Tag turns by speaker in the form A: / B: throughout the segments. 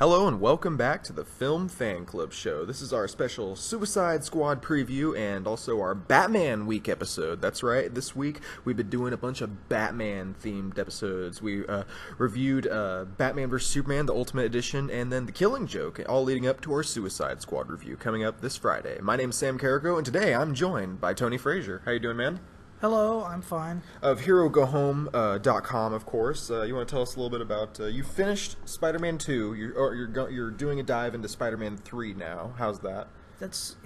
A: Hello and welcome back to the Film Fan Club Show. This is our special Suicide Squad preview and also our Batman Week episode. That's right, this week we've been doing a bunch of Batman-themed episodes. We reviewed Batman vs. Superman, the Ultimate Edition, and then The Killing Joke, all leading up to our Suicide Squad review coming up this Friday. My name is Sam Carrico, and today I'm joined by Tony Frazier. How you doing, man?
B: Hello, I'm fine.
A: Of HeroGoHome.com, of course. You want to tell us a little bit about, you finished Spider-Man 2, you're doing a dive into Spider-Man 3 now. How's that?
B: It's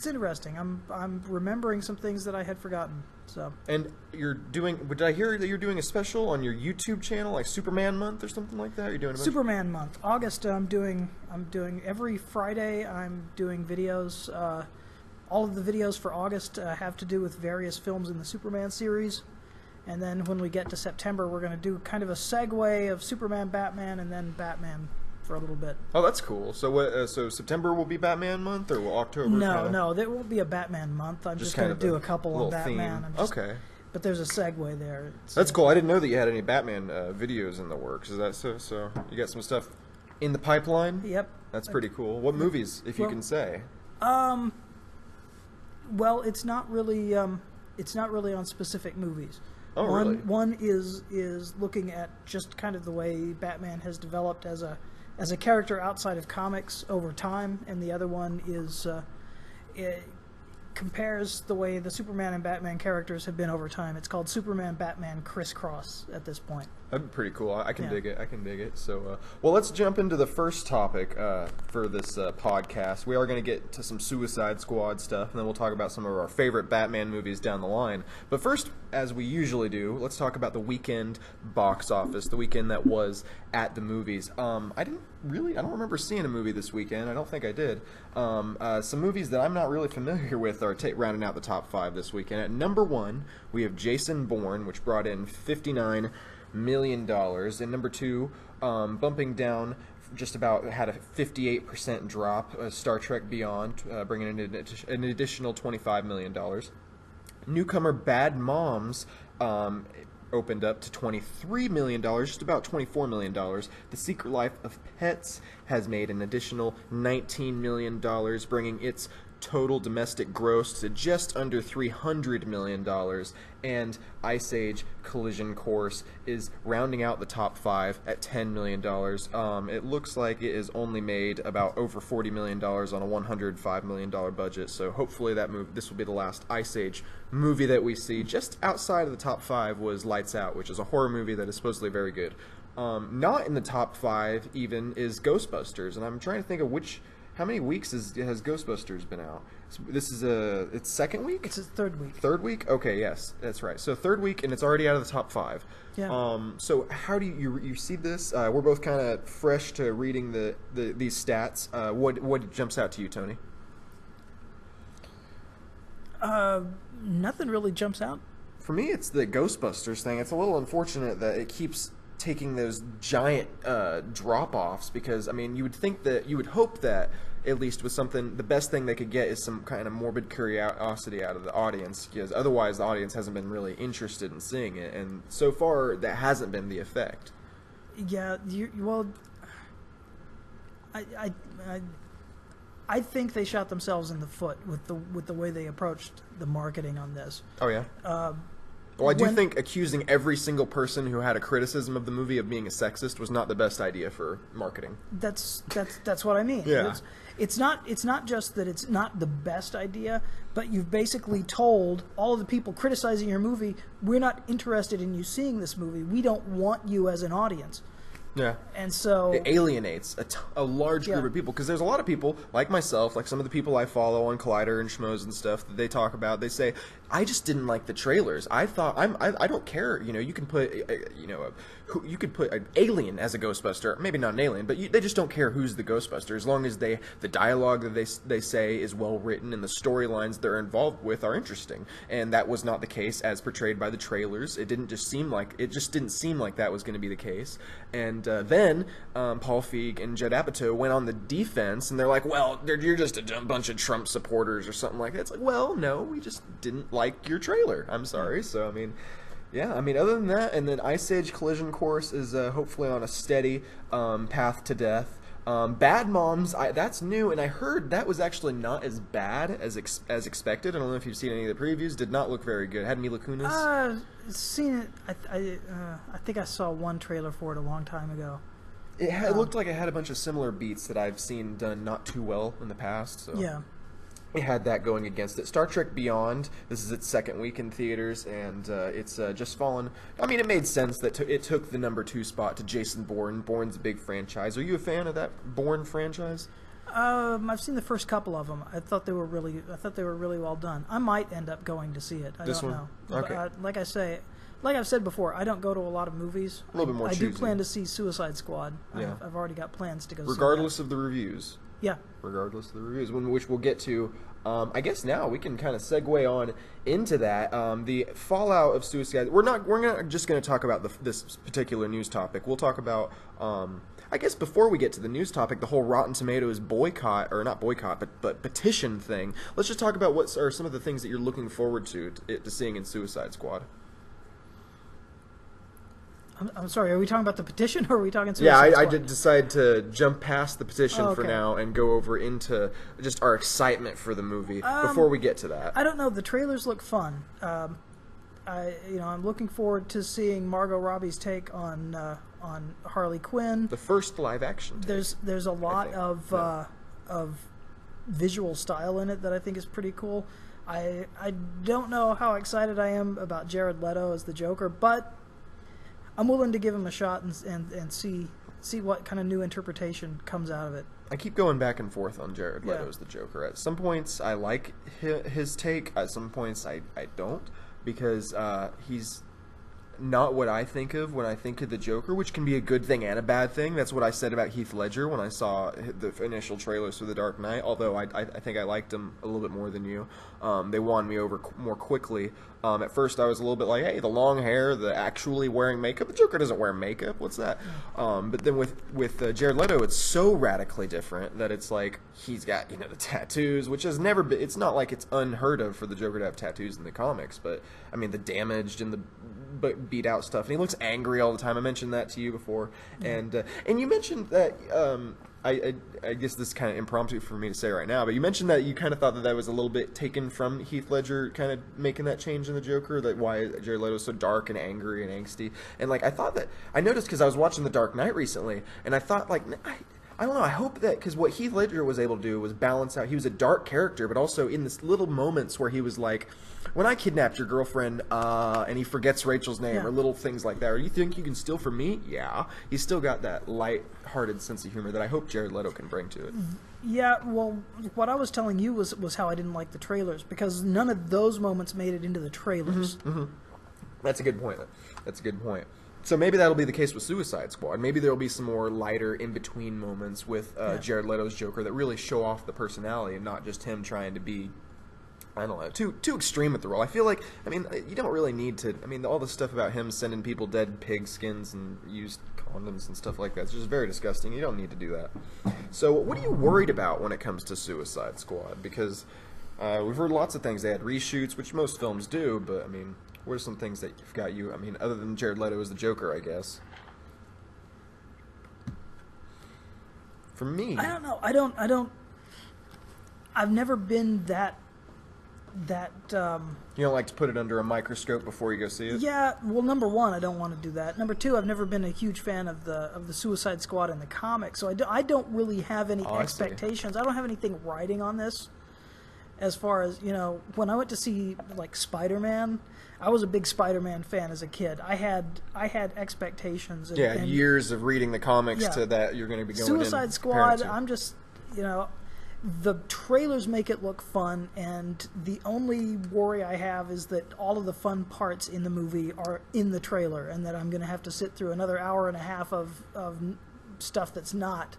B: interesting. I'm remembering some things that I had forgotten. So. And
A: did I hear that you're doing a special on your YouTube channel, like Superman Month or something like that? You're doing
B: Superman Month, August. I'm doing every Friday. I'm doing videos. All of the videos for August have to do with various films in the Superman series. And then when we get to September, we're going to do kind of a segue of Superman, Batman, and then Batman for a little bit.
A: Oh, that's cool. So what? So September will be Batman month, or will October?
B: No, there won't be a Batman month. I'm just going to do a couple on Batman.
A: Okay.
B: But there's a segue there.
A: That's cool. I didn't know that you had any Batman videos in the works. Is that so? So you got some stuff in the pipeline?
B: Yep.
A: That's pretty cool. What movies, if you can say?
B: Well, it's not really on specific movies.
A: Oh, really?
B: One is looking at just kind of the way Batman has developed as a character outside of comics over time, and the other one is it compares the way the Superman and Batman characters have been over time. It's called Superman Batman Crisscross at this point.
A: That'd be pretty cool. I can dig it. I can dig it. So, well, let's jump into the first topic for this podcast. We are going to get to some Suicide Squad stuff, and then we'll talk about some of our favorite Batman movies down the line. But first, as we usually do, let's talk about the weekend box office, the weekend that was at the movies. I don't remember seeing a movie this weekend. I don't think I did. Some movies that I'm not really familiar with are rounding out the top 5 this weekend. At number 1, we have Jason Bourne, which brought in $59 million. And number 2, bumping down just about, had a 58% drop, Star Trek Beyond, bringing in an additional $25 million. Newcomer Bad Moms opened up to $23 million, just about $24 million. The Secret Life of Pets has made an additional $19 million, bringing its total domestic gross to just under $300 million. And Ice Age Collision Course is rounding out the top 5 at $10 million. It looks like it has only made about over $40 million on a $105 million budget, so hopefully this will be the last Ice Age movie that we see. Just outside of the top 5 was Lights Out, which is a horror movie that is supposedly very good. Not in the top 5 even is Ghostbusters, and I'm trying to think of how many weeks has Ghostbusters been out? This is its second week?
B: It's its third week.
A: Third week? Okay, yes, that's right. So third week, and it's already out of the top 5.
B: Yeah.
A: So how do you see this? We're both kind of fresh to reading these stats. What jumps out to you, Tony?
B: Nothing really jumps out.
A: For me, it's the Ghostbusters thing. It's a little unfortunate that it keeps taking those giant drop-offs, because I mean, you would hope that at least with something, the best thing they could get is some kind of morbid curiosity out of the audience, because otherwise the audience hasn't been really interested in seeing it, and so far that hasn't been the effect.
B: Yeah, well, I think they shot themselves in the foot with the way they approached the marketing on this.
A: Oh yeah. Well, I do think accusing every single person who had a criticism of the movie of being a sexist was not the best idea for marketing.
B: That's what I mean.
A: Yeah.
B: It's not just that it's not the best idea, but you've basically told all of the people criticizing your movie, we're not interested in you seeing this movie. We don't want you as an audience.
A: Yeah.
B: And so
A: it alienates a large group of people, because there's a lot of people like myself, like some of the people I follow on Collider and Schmoes and stuff, that they talk about. They say, I just didn't like the trailers. I thought I don't care. You can put you could put an alien as a Ghostbuster, maybe not an alien, but they just don't care who's the Ghostbuster, as long as the dialogue that they say is well written and the storylines they're involved with are interesting. And that was not the case as portrayed by the trailers. It just didn't seem like that was going to be the case. And then Paul Feig and Judd Apatow went on the defense, and they're like, well, you're just a bunch of Trump supporters or something like that. It's like, well, no, we just didn't like your trailer. I'm sorry. So I mean, Yeah, I mean, other than that, and then Ice Age Collision Course is hopefully on a steady path to death. Bad Moms, that's new, and I heard that was actually not as bad as expected. I don't know if you've seen any of the previews. Did not look very good. Had Mila Kunis.
B: Seen it. I think I saw one trailer for it a long time ago.
A: It looked like it had a bunch of similar beats that I've seen done not too well in the past. So.
B: Yeah.
A: It had that going against it. Star Trek Beyond, this is its second week in theaters, and it's just fallen. I mean, it made sense that it took the number 2 spot to Jason Bourne. Bourne's a big franchise. Are you a fan of that Bourne franchise?
B: I've seen the first couple of them. I thought they were really well done. I might end up going to see it. I don't know.
A: Okay.
B: Like I've said before, I don't go to a lot of movies.
A: A little bit more choosy.
B: I do plan to see Suicide Squad.
A: Yeah.
B: I've already got plans to go
A: Regardless
B: see
A: of the reviews.
B: Yeah.
A: Regardless of the reviews, which we'll get to. I guess now we can kind of segue on into that. The fallout of Suicide. We're not just going to talk about this particular news topic. We'll talk about. I guess before we get to the news topic, the whole Rotten Tomatoes boycott, or not boycott, but petition thing. Let's just talk about what are some of the things that you're looking forward to seeing in Suicide Squad.
B: I'm sorry, are we talking about the petition, or are we talking Suicide Squad?
A: I did decide to jump past the petition for
B: okay.
A: now and go over into just our excitement for the movie before we get to that.
B: I don't know. The trailers look fun. I'm looking forward to seeing Margot Robbie's take on Harley Quinn.
A: The first live action take.
B: There's a lot of visual style in it that I think is pretty cool. I don't know how excited I am about Jared Leto as the Joker, but I'm willing to give him a shot and see what kind of new interpretation comes out of it.
A: I keep going back and forth on Jared Leto as the Joker. At some points, I like his take. At some points, I don't, because he's not what I think of when I think of the Joker, which can be a good thing and a bad thing. That's what I said about Heath Ledger when I saw the initial trailers for The Dark Knight, although I think I liked him a little bit more than you. They won me over more quickly. At first, I was a little bit like, hey, the long hair, the actually wearing makeup. The Joker doesn't wear makeup. What's that? But then with Jared Leto, it's so radically different that it's like he's got the tattoos, which has never been. It's not like it's unheard of for the Joker to have tattoos in the comics, but I mean the damaged and the beat out stuff, and he looks angry all the time. I mentioned that to you before, and you mentioned that. I guess this is kind of impromptu for me to say right now, but you mentioned that you kind of thought that was a little bit taken from Heath Ledger kind of making that change in the Joker, that why Jared Leto is so dark and angry and angsty. And like I noticed because I was watching The Dark Knight recently, and I thought I don't know, I hope that, because what Heath Ledger was able to do was balance out, he was a dark character, but also in this little moments where he was like, when I kidnapped your girlfriend, and he forgets Rachel's name, or little things like that, or you think you can steal from me? Yeah. He's still got that light-hearted sense of humor that I hope Jared Leto can bring to it.
B: Yeah, well, what I was telling you was how I didn't like the trailers, because none of those moments made it into the trailers.
A: Mm-hmm, mm-hmm. That's a good point. So maybe that'll be the case with Suicide Squad. Maybe there'll be some more lighter in-between moments with Jared Leto's Joker that really show off the personality and not just him trying to be, I don't know, too extreme with the role. I feel like, you don't really need to, all the stuff about him sending people dead pig skins and used condoms and stuff like that, it's just very disgusting. You don't need to do that. So what are you worried about when it comes to Suicide Squad? Because we've heard lots of things. They had reshoots, which most films do, but, what are some things that you've got you, other than Jared Leto as the Joker, I guess? For me,
B: I don't know. I've never been that
A: you don't like to put it under a microscope before you go see it?
B: Yeah, well, number one, I don't want to do that. Number two, I've never been a huge fan of the Suicide Squad in the comics, so I don't really have any expectations. I don't have anything riding on this. As far as, when I went to see, like, Spider-Man, I was a big Spider-Man fan as a kid. I had expectations. And
A: years of reading the comics to that you're going to be going
B: Suicide Squad, I'm just, the trailers make it look fun, and the only worry I have is that all of the fun parts in the movie are in the trailer, and that I'm going to have to sit through another hour and a half of stuff that's not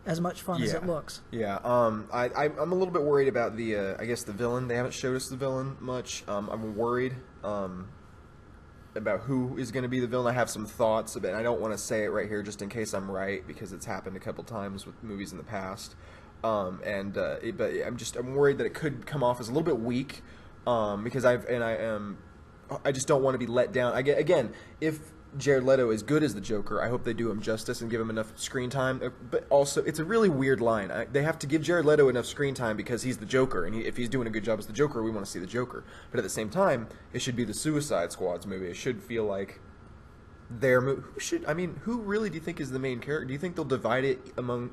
B: as much fun as it looks. Yeah,
A: I'm a little bit worried about the the villain. They haven't showed us the villain much. I'm worried about who is going to be the villain. I have some thoughts, but I don't want to say it right here just in case I'm right, because it's happened a couple times with movies in the past. But I'm worried that it could come off as a little bit weak, because I am I just don't want to be let down. Again, if Jared Leto is good as the Joker, I hope they do him justice and give him enough screen time. But also, it's a really weird line. They have to give Jared Leto enough screen time because he's the Joker, and if he's doing a good job as the Joker, we want to see the Joker. But at the same time, it should be the Suicide Squad's movie. It should feel like their movie. Who really do you think is the main character? Do you think they'll divide it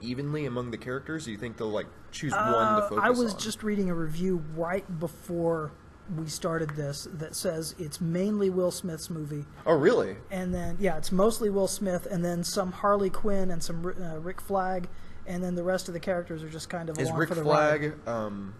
A: evenly among the characters? Do you think they'll like choose one to focus on?
B: I was just reading a review right before we started this that says it's mainly Will Smith's movie.
A: Oh, really?
B: And then, yeah, it's mostly Will Smith, and then some Harley Quinn and some Rick Flag, and then the rest of the characters are just kind of along for the ride.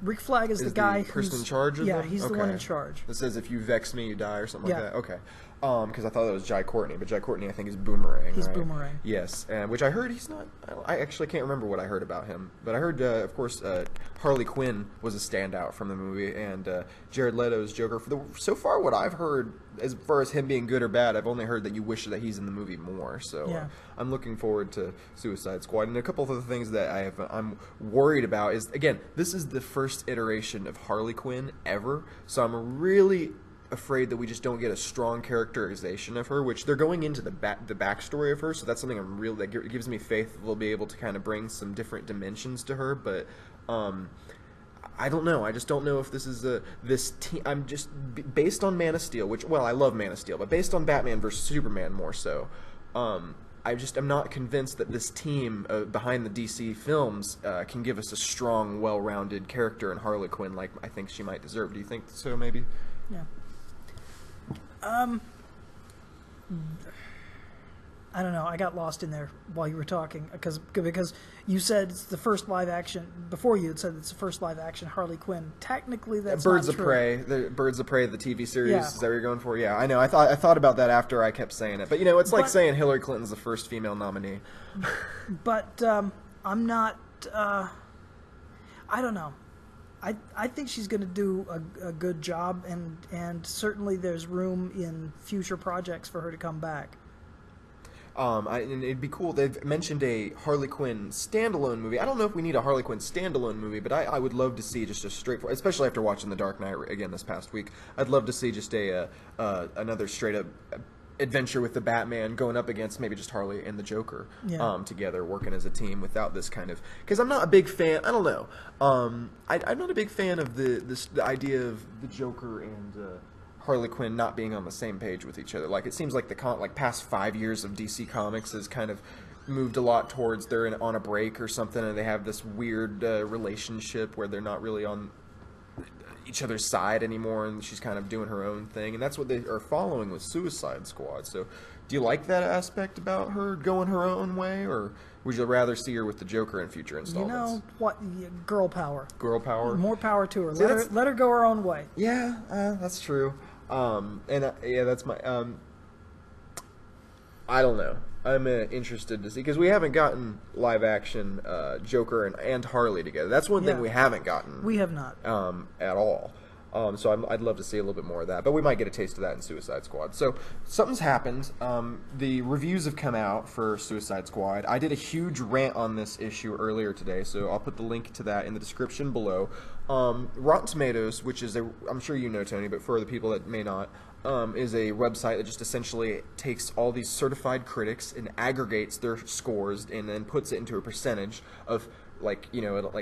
A: Rick
B: Flag is the guy
A: person in charge of them?
B: Yeah, he's the one in charge.
A: It says, if you vex me, you die, or something like that? Okay. Because I thought that was Jai Courtney, but Jai Courtney I think is Boomerang.
B: He's
A: right?
B: Boomerang.
A: Yes, which I heard he's not. I actually can't remember what I heard about him, but I heard, of course, Harley Quinn was a standout from the movie, and Jared Leto's Joker. So far, what I've heard, as far as him being good or bad, I've only heard that you wish that he's in the movie more. So I'm looking forward to Suicide Squad, and a couple of other things that I'm worried about is, again, this is the first iteration of Harley Quinn ever, so I'm really afraid that we just don't get a strong characterization of her, which they're going into the backstory of her, so that's something that gives me faith that they'll be able to kind of bring some different dimensions to her. But I don't know. I just don't know if this is this team. I'm just based on Man of Steel, which, well, I love Man of Steel, but based on Batman versus Superman more so. I'm not convinced that this team behind the DC films can give us a strong, well-rounded character in Harley Quinn like I think she might deserve. Do you think so? Maybe.
B: Yeah. I don't know. I got lost in there while you were talking because you said it's the first live action. Before you had said it's the first live action Harley Quinn. Technically, that's
A: Birds
B: not
A: of
B: true.
A: Prey. The Birds of Prey, the TV series.
B: Yeah.
A: Is that what you're going for? Yeah, I know. I thought about that after I kept saying it, but it's like saying Hillary Clinton's the first female nominee.
B: But I'm not. I don't know. I think she's going to do a good job, and certainly there's room in future projects for her to come back.
A: And it'd be cool. They've mentioned a Harley Quinn standalone movie. I don't know if we need a Harley Quinn standalone movie, but I would love to see just a straightforward, especially after watching The Dark Knight again this past week. I'd love to see just another straight up adventure with the Batman going up against maybe just Harley and the Joker together, working as a team without this kind of, because I'm not a big fan. I don't know. I'm not a big fan of the idea of the Joker and Harley Quinn not being on the same page with each other. Like, it seems like the past 5 years of DC Comics has kind of moved a lot towards they're on a break or something, and they have this weird relationship where they're not really on each other's side anymore, and she's kind of doing her own thing, and that's what they are following with Suicide Squad. So do you like that aspect about her going her own way, or would you rather see her with the Joker in future installments?
B: You know what? Girl power.
A: Girl power?
B: More power to her.
A: See,
B: let her go her own way.
A: Yeah, that's true. That's my I don't know. I'm interested to see, because we haven't gotten live action Joker and Harley together. That's one thing we haven't gotten.
B: We have not
A: at all. So I'd love to see a little bit more of that, but we might get a taste of that in Suicide Squad. So something's happened. The reviews have come out for Suicide Squad. I did a huge rant on this issue earlier today, so I'll put the link to that in the description below. Rotten Tomatoes, which is I'm sure you know, Tony, but for the people that may not, is a website that just essentially takes all these certified critics and aggregates their scores and then puts it into a percentage of, like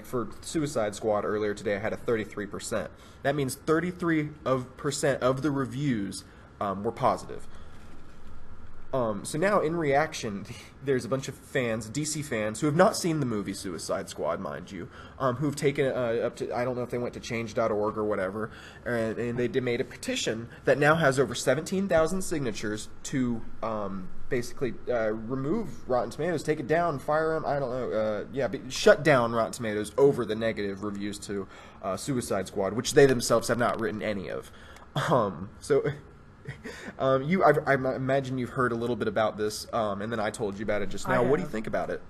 A: for Suicide Squad earlier today, I had a 33%. That means 33% of the reviews were positive. So now, in reaction, there's a bunch of fans, DC fans, who have not seen the movie Suicide Squad, mind you, who've taken it up to, I don't know if they went to change.org or whatever, and they made a petition that now has over 17,000 signatures to basically remove Rotten Tomatoes, take it down, fire them, I don't know, shut down Rotten Tomatoes over the negative reviews to Suicide Squad, which they themselves have not written any of. I imagine you've heard a little bit about this, and then I told you about it just now. What do you think about it?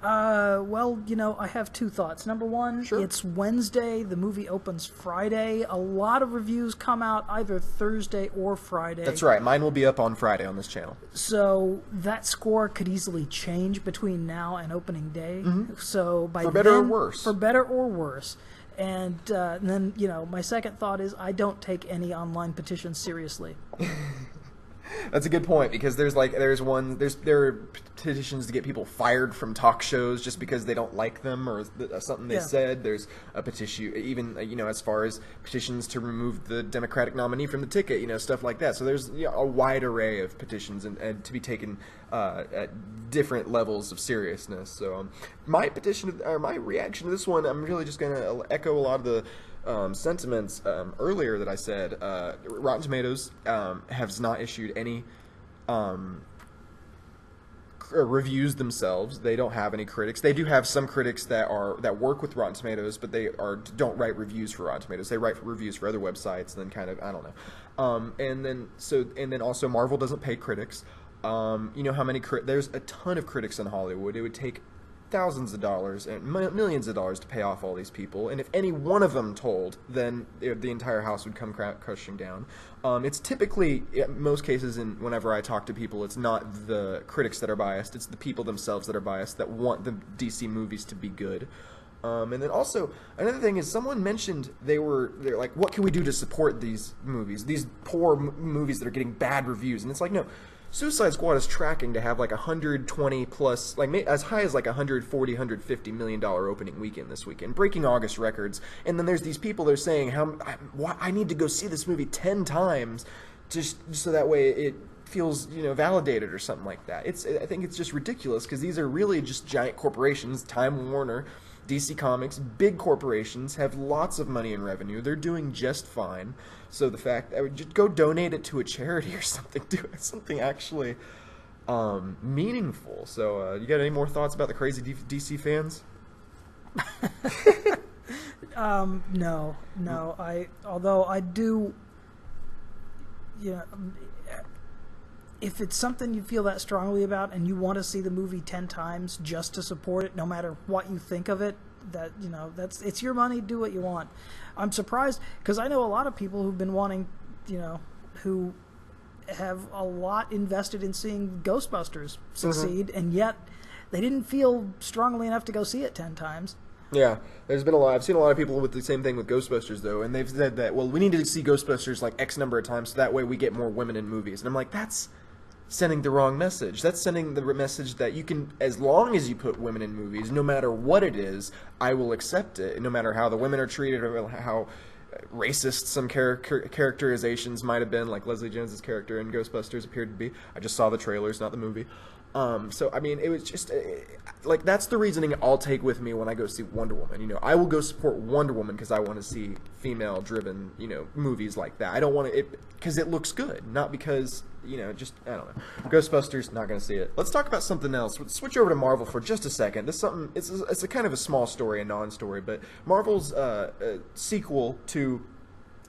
B: Well, I have two thoughts. Number one, It's Wednesday. The movie opens Friday. A lot of reviews come out either Thursday or Friday.
A: That's right. Mine will be up on Friday on this channel.
B: So that score could easily change between now and opening day. Mm-hmm. So for
A: better or worse.
B: For better or worse. And then, you know, my second thought is I don't take any online petitions seriously.
A: That's a good point, because there are petitions to get people fired from talk shows just because they don't like them or something they said. There's a petition, even as far as petitions to remove the Democratic nominee from the ticket, stuff like that. So there's a wide array of petitions and to be taken at different levels of seriousness. So my reaction to this one, I'm really just going to echo a lot of the sentiments earlier that I said. Rotten Tomatoes has not issued any reviews themselves. They don't have any critics. They do have some critics that work with Rotten Tomatoes, but they don't write reviews for Rotten Tomatoes. They write reviews for other websites, and then kind of, I don't know. And then also Marvel doesn't pay critics. How many there's a ton of critics in Hollywood. It would take thousands of dollars and millions of dollars to pay off all these people, and if any one of them told, then the entire house would come crushing down. It's typically, in most cases, whenever I talk to people, it's not the critics that are biased, it's the people themselves that are biased, that want the DC movies to be good. And then also, another thing is, someone mentioned they're like, what can we do to support these movies, these poor movies that are getting bad reviews? And it's like, no, Suicide Squad is tracking to have like 120 plus, like as high as like 140, 150 million dollar opening weekend this weekend, breaking August records. And then there's these people that are saying, I need to go see this movie 10 times just so that way it feels validated or something like that. I think it's just ridiculous, because these are really just giant corporations. Time Warner, DC Comics, big corporations, have lots of money in revenue. They're doing just fine. So the fact I would just go donate it to a charity or something, do something actually meaningful. So you got any more thoughts about the crazy DC fans?
B: No. Although I do, if it's something you feel that strongly about and you want to see the movie 10 times just to support it, no matter what you think of it, it's your money, do what you want. I'm surprised, because I know a lot of people who've been wanting, who have a lot invested in seeing Ghostbusters succeed, and yet they didn't feel strongly enough to go see it 10 times.
A: Yeah, there's been a lot. I've seen a lot of people with the same thing with Ghostbusters, though, and they've said that, well, we need to see Ghostbusters like X number of times so that way we get more women in movies. And I'm like, that's sending the wrong message. That's sending the message that you can, as long as you put women in movies, no matter what it is, I will accept it, no matter how the women are treated or how racist some characterizations might have been, like Leslie Jones's character in Ghostbusters appeared to be. I just saw the trailers, not the movie. So, I mean, it was just, like, that's the reasoning I'll take with me when I go see Wonder Woman. I will go support Wonder Woman because I want to see female-driven, movies like that. I don't want to, because it looks good, not because, just, I don't know. Ghostbusters, not going to see it. Let's talk about something else. Let's switch over to Marvel for just a second. This is something, it's a kind of a small story, a non-story, but Marvel's sequel to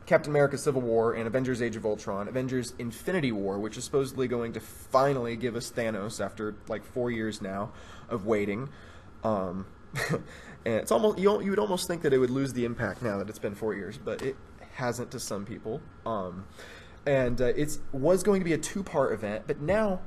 A: Captain America Civil War and Avengers Age of Ultron, Avengers Infinity War, which is supposedly going to finally give us Thanos after like 4 years now of waiting. And it's almost, you would almost think that it would lose the impact now that it's been 4 years, but it hasn't to some people. And it was going to be a 2-part event, but now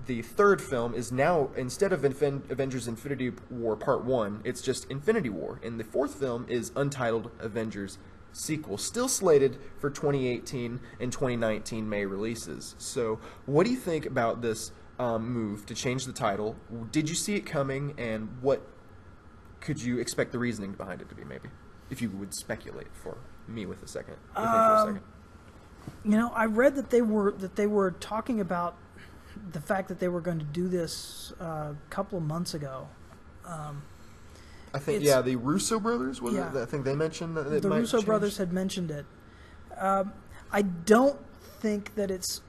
A: the third film is now, instead of Avengers Infinity War Part 1, it's just Infinity War. And the fourth film is untitled Avengers sequel, still slated for 2018 and 2019 May releases. So what do you think about this move to change the title? Did you see it coming, and what could you expect the reasoning behind it to be, maybe? If you would speculate for me with a second.
B: I read that they were talking about the fact that they were going to do this a couple of months ago.
A: I think, the Russo brothers, was it? I think they mentioned that it
B: the
A: might
B: Russo
A: change.
B: brothers had mentioned it. I don't think that it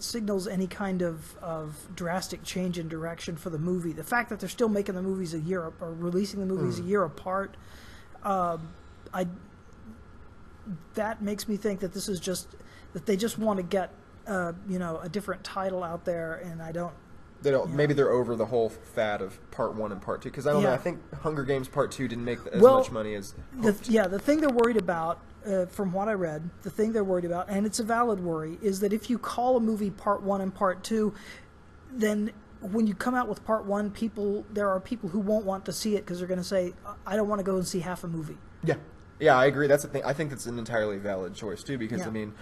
B: signals any kind of drastic change in direction for the movie. The fact that they're still making the movies a year or releasing the movies a year apart, that makes me think that this is just that they just want to get a different title out there, and I don't.
A: They don't. Maybe they're over the whole fad of Part 1 and Part 2, because I don't know. I think Hunger Games Part 2 didn't make as much money as hoped.
B: The thing they're worried about, from what I read, the thing they're worried about, and it's a valid worry, is that if you call a movie Part 1 and Part 2, then when you come out with part one, there are people who won't want to see it because they're going to say, I don't want to go and see half a movie.
A: Yeah. Yeah, I agree. That's the thing. I think that's an entirely valid choice, too, because, I mean,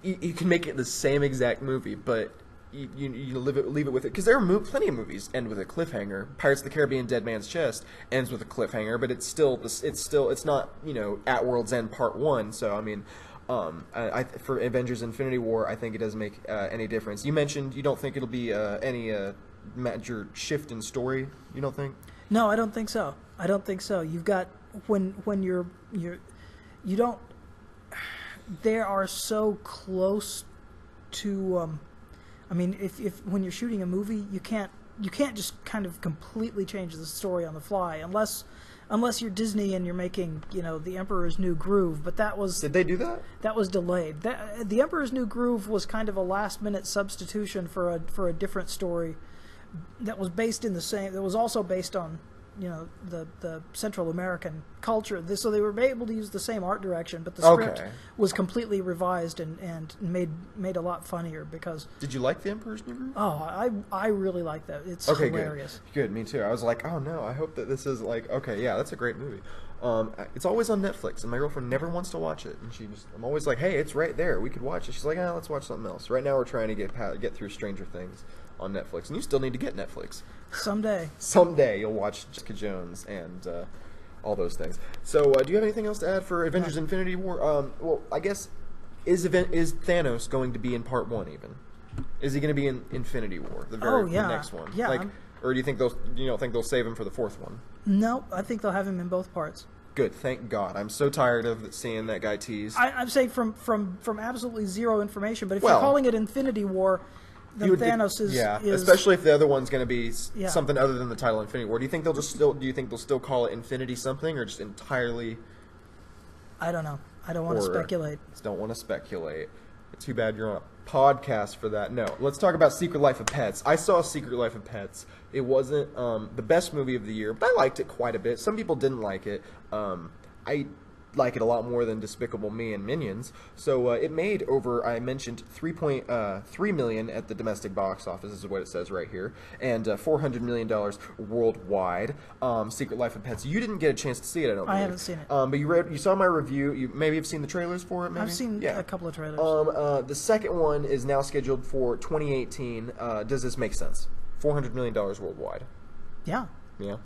A: you can make it the same exact movie, but you leave it with it. Because there are plenty of movies end with a cliffhanger. Pirates of the Caribbean Dead Man's Chest ends with a cliffhanger, but it's not, At World's End Part 1. So, I mean, for Avengers Infinity War, I think it doesn't make any difference. You mentioned you don't think it'll be any major shift in story, you don't think?
B: No, I don't think so. You've got, when you don't, they are so close to, I mean, if when you're shooting a movie, you can't just kind of completely change the story on the fly unless you're Disney and you're making, The Emperor's New Groove. But that was...
A: Did they do that?
B: That was delayed. The Emperor's New Groove was kind of a last-minute substitution for a different story that was based in the same... That was also based on, the Central American culture. So they were able to use the same art direction, but the script was completely revised and made a lot funnier because... Did
A: you like The Emperor's New Groove?
B: Oh, I really like that. It's hilarious.
A: Good, me too. I was like, oh no, I hope that this is like, okay, yeah, that's a great movie. It's always on Netflix, and my girlfriend never wants to watch it. And I'm always like, hey, it's right there. We could watch it. She's like, let's watch something else. Right now we're trying to get through Stranger Things on Netflix, and you still need to get Netflix. Someday you'll watch Jessica Jones and all those things. So, do you have anything else to add for Avengers Infinity War? Well, I guess, is Thanos going to be in Part 1 even? Is he going to be in Infinity War, the next one?
B: Yeah.
A: Or do you think they'll save him for the fourth one?
B: No, I think they'll have him in both parts.
A: Good, thank God. I'm so tired of seeing that guy teased.
B: I'm saying from absolutely zero information, but if you're calling it Infinity War, then Thanos is...
A: Yeah, especially if the other one's going to be something other than the title Infinity War. Do you think they'll still call it Infinity something, or just entirely...
B: I don't know. I don't want to speculate.
A: Don't want to speculate. It's too bad you're on a podcast for that. No, let's talk about Secret Life of Pets. I saw Secret Life of Pets. It wasn't the best movie of the year, but I liked it quite a bit. Some people didn't like it. I like it a lot more than Despicable Me and Minions. So it made over, I mentioned, $3.3 million at the domestic box office, is what it says right here, and $400 million worldwide. Secret Life of Pets. You didn't get a chance to see it, I don't believe.
B: I haven't seen it.
A: But you saw my review. You maybe have seen the trailers for it, maybe?
B: I've seen a couple of trailers.
A: The second one is now scheduled for 2018. Does this make sense? $400 million worldwide.
B: Yeah.
A: Yeah.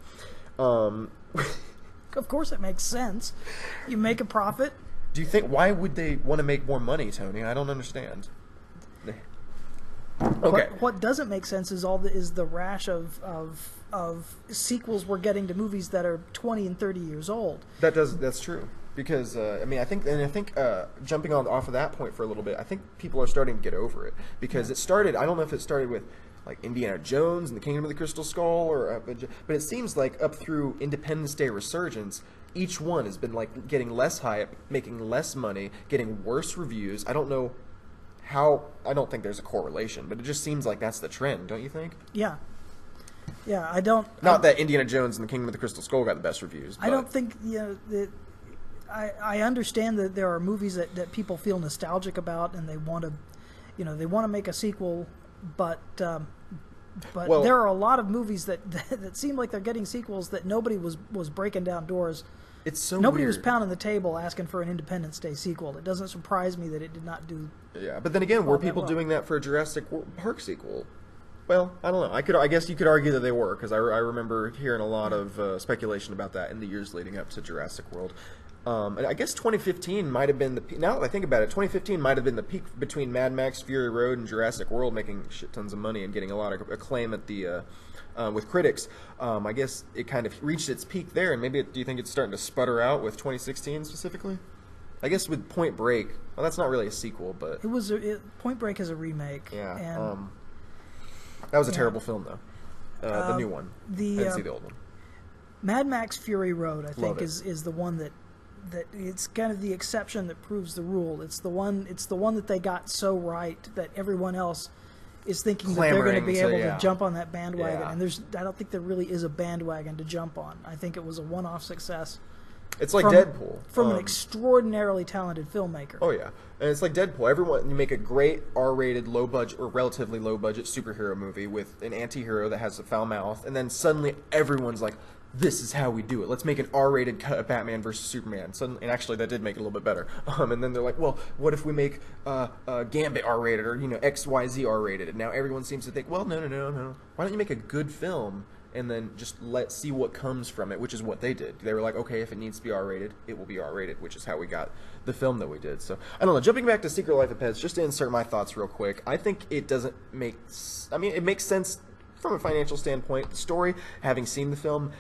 B: Of course it makes sense. You make a profit.
A: Do you think, why would they want to make more money, Tony? I don't understand. Okay.
B: What doesn't make sense is the rash of sequels we're getting to movies that are 20 and 30 years old.
A: That's true. Because I think jumping off of that point for a little bit, I think people are starting to get over it because it started. I don't know if it started with like Indiana Jones and the Kingdom of the Crystal Skull, but it seems like up through Independence Day Resurgence, each one has been like getting less hype, making less money, getting worse reviews. I don't know how. I don't think there's a correlation, but it just seems like that's the trend, don't you think?
B: Yeah. Yeah, I don't.
A: Not that Indiana Jones and the Kingdom of the Crystal Skull got the best reviews.
B: I don't think I understand that there are movies that people feel nostalgic about and they want to make a sequel, but there are a lot of movies that seem like they're getting sequels that nobody was breaking down doors.
A: It's so
B: nobody
A: weird.
B: was pounding the table asking for an Independence Day sequel. It doesn't surprise me that it did not do.
A: Yeah, but then again, were people doing that for a Jurassic Park sequel? Well, I don't know. I guess you could argue that they were because I remember hearing a lot of speculation about that in the years leading up to Jurassic World. And I guess 2015 might have been now that I think about it, 2015 might have been the peak between Mad Max Fury Road and Jurassic World, making shit tons of money and getting a lot of acclaim at the with critics. I guess it kind of reached its peak there, and maybe do you think it's starting to sputter out with 2016 specifically? I guess with Point Break, well, that's not really a sequel, but
B: Point Break is a remake.
A: Yeah,
B: and
A: that was a terrible film though. The new one. I didn't see the old one.
B: Mad Max Fury Road, I think, is the one that it's kind of the exception that proves the rule. It's the one that they got so right that everyone else is thinking that they're going to be able to jump on that bandwagon. Yeah. And I don't think there really is a bandwagon to jump on. I think it was a one-off success.
A: It's like Deadpool.
B: From an extraordinarily talented filmmaker.
A: Oh, yeah. And it's like Deadpool. You make a great R-rated, low-budget, or relatively low-budget superhero movie with an anti-hero that has a foul mouth, and then suddenly everyone's like, this is how we do it. Let's make an R-rated cut of Batman versus Superman. Suddenly, and actually, that did make it a little bit better. And then they're like, well, what if we make Gambit R-rated or XYZ R-rated? And now everyone seems to think, well, no. Why don't you make a good film and then just see what comes from it, which is what they did. They were like, okay, if it needs to be R-rated, it will be R-rated, which is how we got the film that we did. So, I don't know. Jumping back to Secret Life of Pets, just to insert my thoughts real quick, I think it doesn't make... it makes sense from a financial standpoint. The story, having seen the film,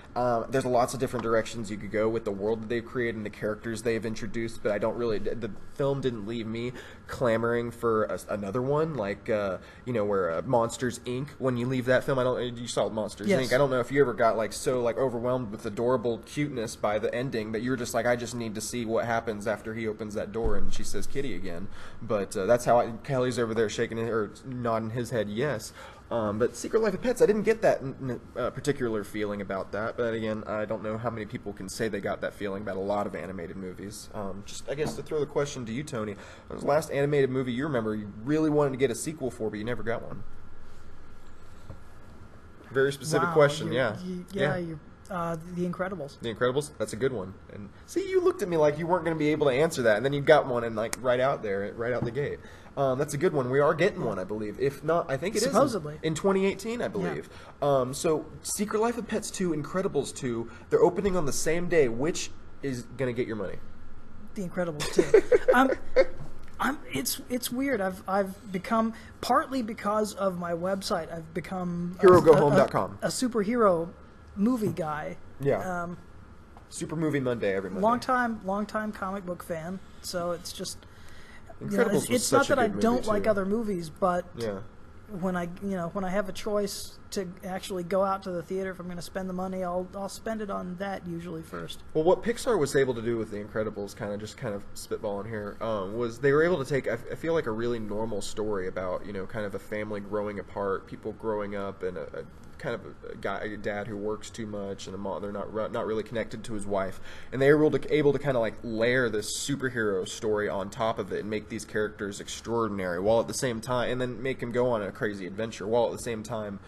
A: there's lots of different directions you could go with the world that they've created and the characters they've introduced, but I don't really... The film didn't leave me clamoring for another one, like, where Monsters, Inc., when you leave that film, you saw Monsters,
B: yes.
A: Inc., I don't know if you ever got, overwhelmed with adorable cuteness by the ending that you're just like, I just need to see what happens after he opens that door and she says kitty again. But that's how Kelly's over there nodding his head yes. But Secret Life of Pets, I didn't get that particular feeling about that. But again, I don't know how many people can say they got that feeling about a lot of animated movies. Just, I guess, to throw the question to you, Tony, what was the last animated movie you remember you really wanted to get a sequel for, but you never got one? Very specific question,
B: The Incredibles.
A: The Incredibles? That's a good one. And see, you looked at me like you weren't going to be able to answer that, and then you got one and right out the gate. That's a good one. We are getting one, I believe. If not, I think it
B: supposedly
A: is in 2018, I believe. Yeah. So Secret Life of Pets 2, Incredibles 2, they're opening on the same day. Which is going to get your money?
B: The Incredibles 2. It's weird. I've become, partly because of my website, I've become
A: HeroGoHome.com.
B: A superhero movie guy.
A: Yeah. Super Movie Monday every Monday.
B: Long time comic book fan. So it's just,
A: Incredibles
B: it's not that I don't like other movies, but
A: yeah.
B: when I have a choice to actually go out to the theater, if I'm going to spend the money, I'll spend it on that usually first.
A: Well, what Pixar was able to do with The Incredibles, kind of spitballing here, was they were able to take, I feel like, a really normal story about, kind of a family growing apart, people growing up, and a dad who works too much, and a mom, they're not really connected to his wife, and they were able to kind of layer this superhero story on top of it and make these characters extraordinary, while at the same time, and then make them go on a crazy adventure, while at the same time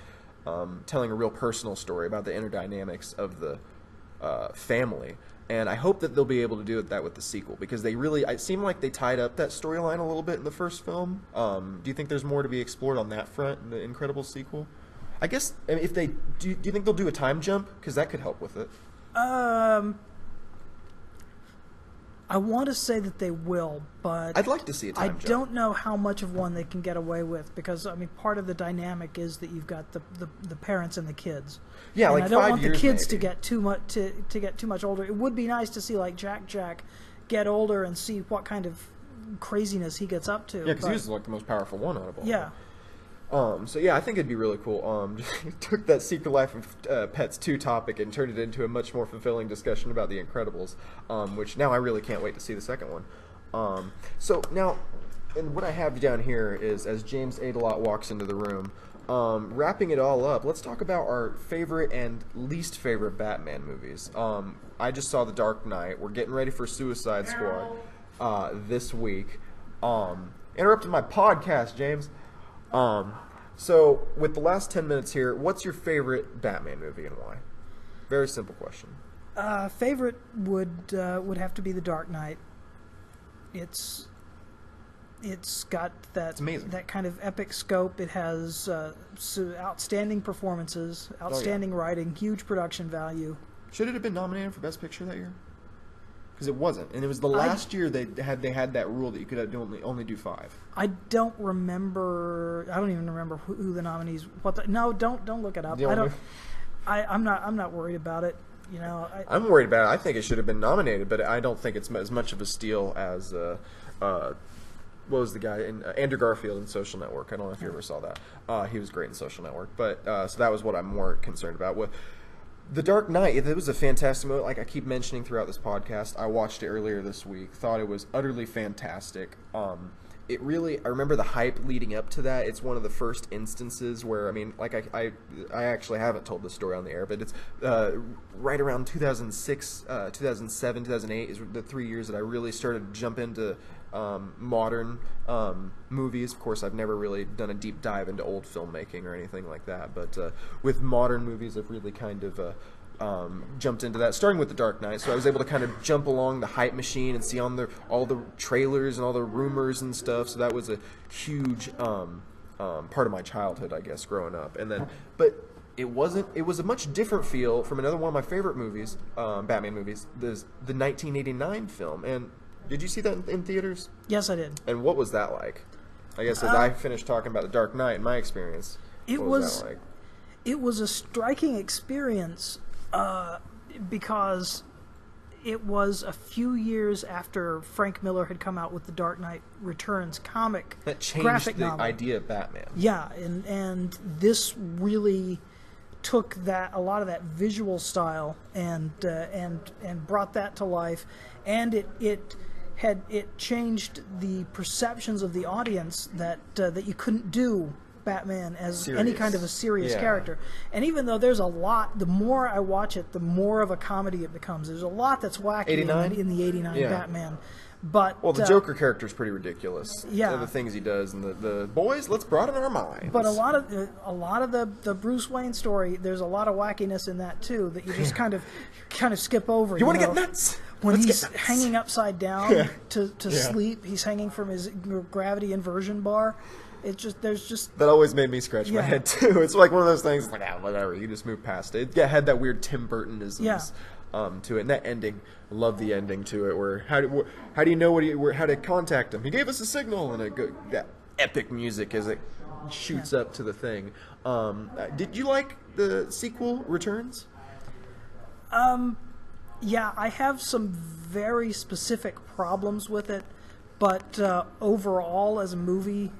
A: telling a real personal story about the inner dynamics of the family. And I hope that they'll be able to do that with the sequel, because it seemed like they tied up that storyline a little bit in the first film. Do you think there's more to be explored on that front in the Incredibles sequel? I guess, if they do you think they'll do a time jump? Because that could help with it.
B: I want to say that they will, but
A: I'd like to see a time jump.
B: I don't know how much of one they can get away with, because part of the dynamic is that you've got the parents and the kids.
A: Yeah,
B: and
A: like 5 years.
B: I don't want the kids
A: maybe.
B: to get too much older. It would be nice to see Jack get older and see what kind of craziness he gets up to.
A: Yeah, because he was the most powerful one out of all.
B: Yeah.
A: So yeah, I think it'd be really cool. Took that Secret Life of Pets 2 topic and turned it into a much more fulfilling discussion about The Incredibles, which now I really can't wait to see the second one. So now, and what I have down here is, as James Adelot walks into the room, wrapping it all up, let's talk about our favorite and least favorite Batman movies. I just saw The Dark Knight. We're getting ready for Suicide Squad this week. Interrupted my podcast, James. So, with the last 10 minutes here, what's your favorite Batman movie and why? Very simple question.
B: Favorite would have to be The Dark Knight. It's got that kind of epic scope. It has outstanding performances, outstanding writing, huge production value.
A: Should it have been nominated for Best Picture that year? Because it wasn't, and it was the last year they had that rule that you could only do 5. I don't
B: remember. I don't even remember who the nominees. Don't look it up. I'm not worried about it.
A: I'm worried about it. I think it should have been nominated, but I don't think it's as much of a steal as what was the guy in Andrew Garfield in Social Network. I don't know if you ever saw that. He was great in Social Network, but so that was what I'm more concerned about. The Dark Knight, it was a fantastic movie. Like I keep mentioning throughout this podcast, I watched it earlier this week. Thought it was utterly fantastic. it really, I remember the hype leading up to that. It's one of the first instances where, I mean, like I actually haven't told this story on the air, but it's right around 2006, 2007, 2008 is the 3 years that I really started to jump into modern movies. Of course, I've never really done a deep dive into old filmmaking or anything like that, but with modern movies, I've really kind of jumped into that, starting with The Dark Knight. So I was able to kind of jump along the hype machine and see on all the trailers and all the rumors and stuff. So that was a huge part of my childhood, I guess, growing up. And then, but it was a much different feel from another one of my favorite movies, Batman movies, the 1989 film. And did you see that in theaters?
B: Yes, I did.
A: And what was that like? I guess as I finished talking about The Dark Knight, in my experience, what was that like?
B: It was a striking experience. Because it was a few years after Frank Miller had come out with the Dark Knight Returns comic
A: that changed
B: graphic
A: the
B: novel.
A: idea of Batman.
B: Yeah, and this really took a lot of that visual style and brought that to life, and it changed the perceptions of the audience that you couldn't do Batman as
A: serious.
B: Any kind of a serious character. And even though there's a lot, the more I watch it, the more of a comedy it becomes. There's a lot that's wacky in the 89 Batman. But
A: the Joker character is pretty ridiculous.
B: Yeah,
A: the things he does, and the boys, let's broaden our minds.
B: But a lot of the Bruce Wayne story, there's a lot of wackiness in that too that you just kind of skip over.
A: You want to get nuts?
B: When he's hanging upside down to sleep, he's hanging from his gravity inversion bar. It's just
A: that always made me scratch my head too. It's like one of those things, like whatever, you just move past it. It had that weird Tim Burtonisms to it, and that ending, I love the ending to it. Where how do you know how to contact him? He gave us a signal, and that epic music as it shoots up to the thing. Did you like the sequel, Returns?
B: Yeah, I have some very specific problems with it, but overall, as a movie.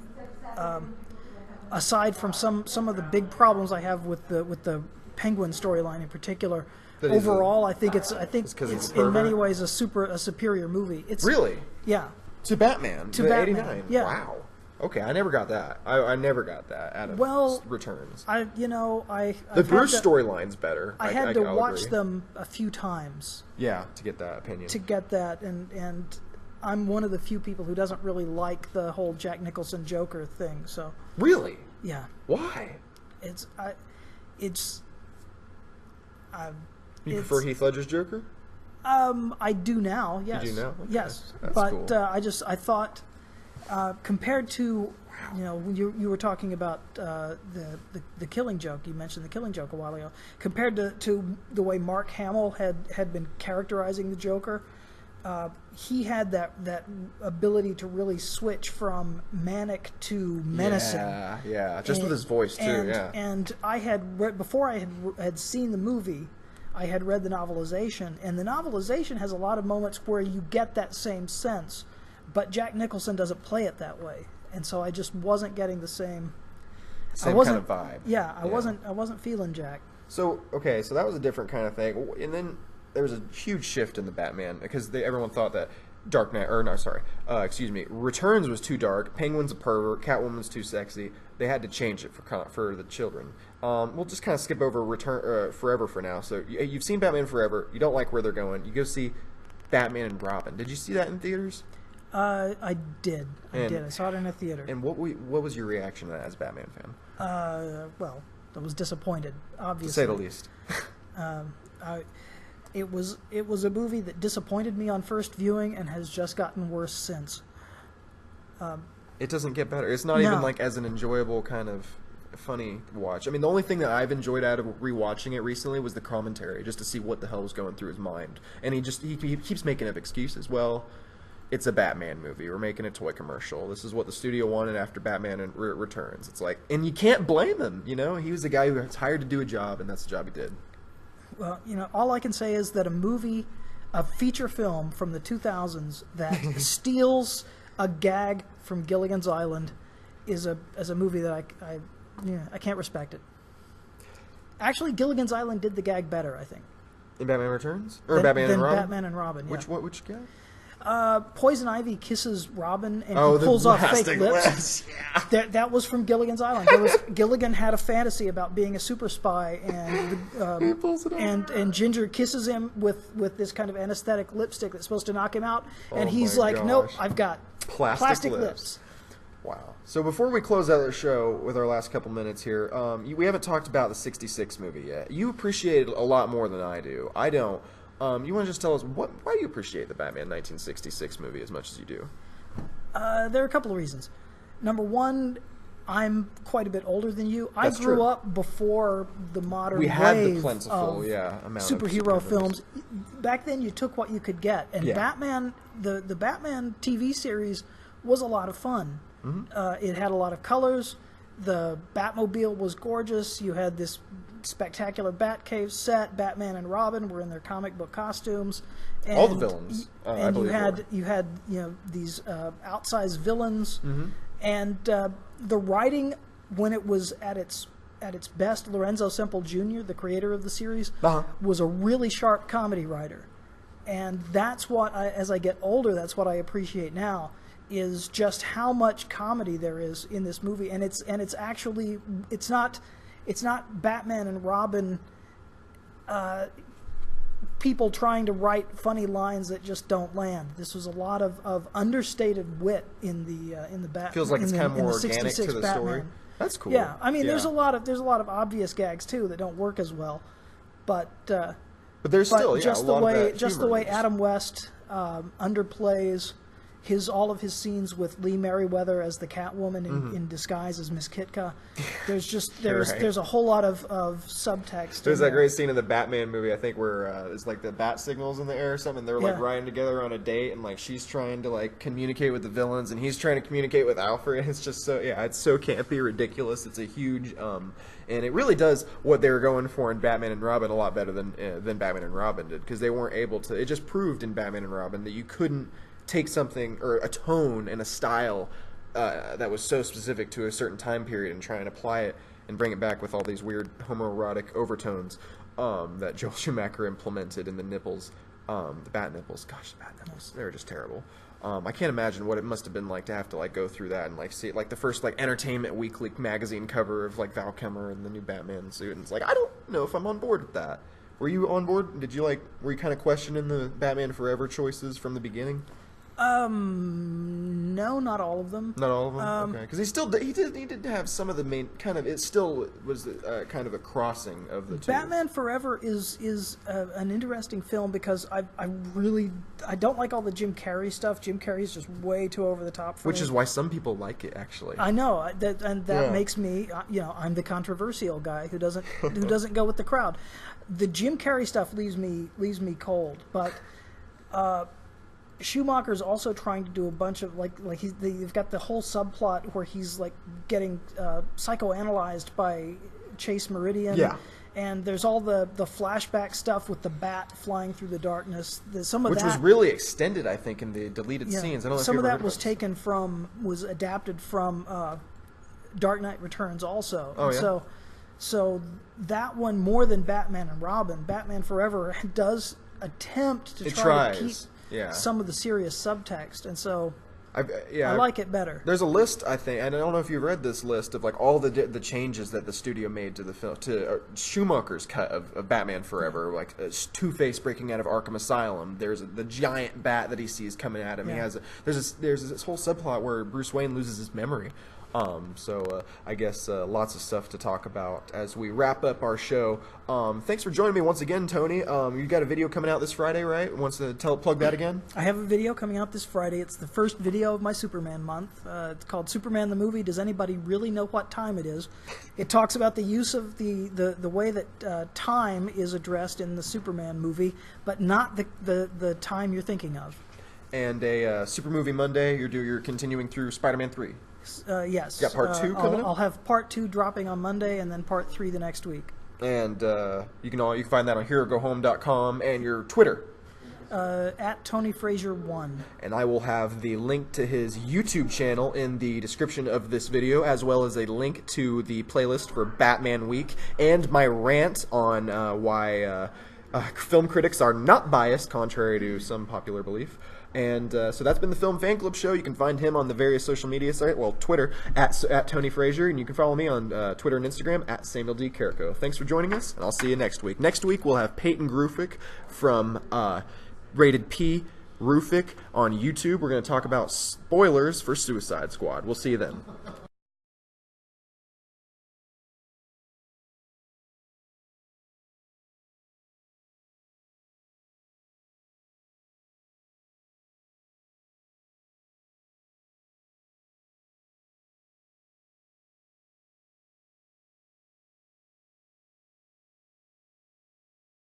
B: Aside from some of the big problems I have with the Penguin storyline in particular, overall I think it's in many ways a superior movie. It's
A: really to Batman
B: to Batman.
A: 89. Yeah. Wow. Okay, I never got that. I never got that out of Returns.
B: The
A: Bruce storyline's better.
B: I had to watch them a few times.
A: Yeah, to get that opinion.
B: To get that and. I'm one of the few people who doesn't really like the whole Jack Nicholson Joker thing. So
A: really,
B: yeah.
A: Why? You prefer Heath Ledger's Joker?
B: I do now. Yes.
A: You do now? Okay.
B: Yes.
A: That's
B: but
A: cool.
B: I thought compared to when you were talking about the Killing Joke, you mentioned the Killing Joke a while ago. Compared to the way Mark Hamill had been characterizing the Joker. He had that ability to really switch from manic to menacing.
A: Yeah, just with his voice too.
B: And I had read before I had seen the movie. I had read the novelization, and the novelization has a lot of moments where you get that same sense, but Jack Nicholson doesn't play it that way, and so I just wasn't getting the same
A: kind of vibe.
B: Yeah, I wasn't feeling Jack.
A: So that was a different kind of thing, and then. There was a huge shift in the Batman because everyone thought that Returns was too dark, Penguin's a pervert, Catwoman's too sexy. They had to change it for the children. We'll just kind of skip over Forever for now. So you've seen Batman Forever. You don't like where they're going. You go see Batman and Robin. Did you see that in theaters?
B: I did. I saw it in a theater.
A: And what was your reaction to that as a Batman fan?
B: Well, I was disappointed, obviously.
A: To say the least.
B: It was a movie that disappointed me on first viewing and has just gotten worse since.
A: It doesn't get better. It's not even like as an enjoyable kind of funny watch. I mean, the only thing that I've enjoyed out of rewatching it recently was the commentary, just to see what the hell was going through his mind. And he keeps making up excuses. Well, it's a Batman movie. We're making a toy commercial. This is what the studio wanted after Batman Returns. It's like, and you can't blame him. He was a guy who was hired to do a job, and that's the job he did.
B: Well, all I can say is that a feature film from the 2000s that steals a gag from Gilligan's Island is a movie that I can't respect it. Actually, Gilligan's Island did the gag better, I think.
A: In Batman Returns? Or Batman and Robin?
B: Batman and Robin, yeah.
A: Which gag?
B: Poison Ivy kisses Robin and
A: Oh,
B: he
A: the
B: pulls off fake
A: plastic
B: lips.
A: Yeah.
B: That was from Gilligan's Island. Gilligan had a fantasy about being a super spy, and
A: He pulls it off.
B: and Ginger kisses him with this kind of anesthetic lipstick that's supposed to knock him out, and
A: Oh
B: he's
A: my
B: like,
A: gosh.
B: "Nope, I've got
A: Plastic lips. Wow. So before we close out the show with our last couple minutes here, we haven't talked about the 66 movie yet. You appreciate it a lot more than I do. I don't. You want to just tell us why do you appreciate the Batman 1966 movie as much as you do?
B: There are a couple of reasons. Number one, I'm quite a bit older than you.
A: That's
B: I grew
A: true.
B: up before the modern
A: We had the
B: wave
A: plentiful,
B: of
A: amount of
B: superhero
A: superhero
B: films. Back then, you took what you could get, and
A: Yeah.
B: Batman, the Batman TV series was a lot of fun. It had a lot of colors. The Batmobile was gorgeous. You had this spectacular Batcave set. Batman and Robin were in their comic book costumes. And
A: All the villains, I
B: and
A: believe,
B: you had these outsized villains,
A: Mm-hmm.
B: and the writing when it was at its best. Lorenzo Semple Jr., the creator of the series, was a really sharp comedy writer, and that's what as I get older, that's what I appreciate now. Is just how much comedy there is in this movie, and it's actually it's not Batman and Robin people trying to write funny lines that just don't land. This was a lot of understated wit in the Batman.
A: Feels like it's kind of more organic to the
B: Batman.
A: story. That's cool.
B: Yeah, I mean, there's a lot of obvious gags too that don't work as well, but
A: there's still
B: just
A: a lot of that
B: just the
A: humor
B: way
A: in this.
B: Adam West underplays all of his scenes with Lee Merriweather as the Catwoman in disguise as Miss Kitka. There's there's a whole lot of subtext.
A: There's
B: in
A: that
B: there.
A: great scene in the Batman movie, I think, where it's like the bat signals in the air or something. And they're like
B: Yeah.
A: riding together on a date, and like she's trying to like communicate with the villains, and he's trying to communicate with Alfred. It's just so it's so campy, ridiculous. It's a huge and it really does what they were going for in Batman and Robin a lot better than Batman and Robin did, because they weren't able to. It just proved in Batman and Robin that you couldn't take something or a tone and a style that was so specific to a certain time period and try and apply it and bring it back with all these weird homoerotic overtones that Joel Schumacher implemented in the nipples, the bat nipples. Gosh, the bat nipples, they were just terrible. I can't imagine what it must have been like to have to like go through that and like see like the first like Entertainment Weekly magazine cover of like Val Kilmer in the new Batman suit, and it's like, I don't know if I'm on board with that. Were you on board? Were you kind of questioning the Batman Forever choices from the beginning?
B: No, not all of them.
A: Not all of them. Okay, because he did have some of the main kind of. It still was kind of a crossing of the two.
B: Batman Forever is an interesting film because I don't like all the Jim Carrey stuff. Jim Carrey's just way too over the top for me.
A: Which is why some people like it, actually.
B: I know that makes me I'm the controversial guy who doesn't go with the crowd. The Jim Carrey stuff leaves me cold, but Schumacher's also trying to do a bunch of they've got the whole subplot where he's like getting psychoanalyzed by Chase Meridian.
A: Yeah.
B: And there's all the flashback stuff with the bat flying through the darkness. Which
A: was really extended, I think, in the deleted scenes. I don't know
B: some
A: if
B: of
A: you
B: that was adapted from Dark Knight Returns also.
A: Oh, yeah?
B: So that one, more than Batman and Robin, Batman Forever does attempt to try to keep some of the serious subtext, and so I like it better.
A: There's a list, I think, and I don't know if you've read this list of like all the changes that the studio made to the film, to Schumacher's cut of Batman Forever, like Two-Face breaking out of Arkham Asylum. There's the giant bat that he sees coming at him.
B: Yeah.
A: There's this whole subplot where Bruce Wayne loses his memory. I guess lots of stuff to talk about as we wrap up our show. Thanks for joining me once again, Tony. You got a video coming out this Friday, right? Wants to plug that again?
B: I have a video coming out this Friday. It's the first video of my Superman month. It's called Superman the Movie. Does anybody really know what time it is? It talks about the use of the way that time is addressed in the Superman movie, but not the time you're thinking of.
A: And a Super Movie Monday. You're continuing through Spider-Man 3.
B: Yes.
A: You got part 2 coming up?
B: I'll have part 2 dropping on Monday, and then part 3 the next week.
A: And you can find that on HeroGoHome.com and your Twitter.
B: At Tony Frazier 1.
A: And I will have the link to his YouTube channel in the description of this video, as well as a link to the playlist for Batman Week and my rant on why Film critics are not biased, contrary to some popular belief. And so that's been the Film Fan Club Show. You can find him on the various social media sites, well, Twitter, at Tony Frazier, and you can follow me on Twitter and Instagram, at Samuel D. Carrico. Thanks for joining us, and I'll see you next week. Next week, we'll have Peyton Grufik from Rated P Rufik on YouTube. We're going to talk about spoilers for Suicide Squad. We'll see you then.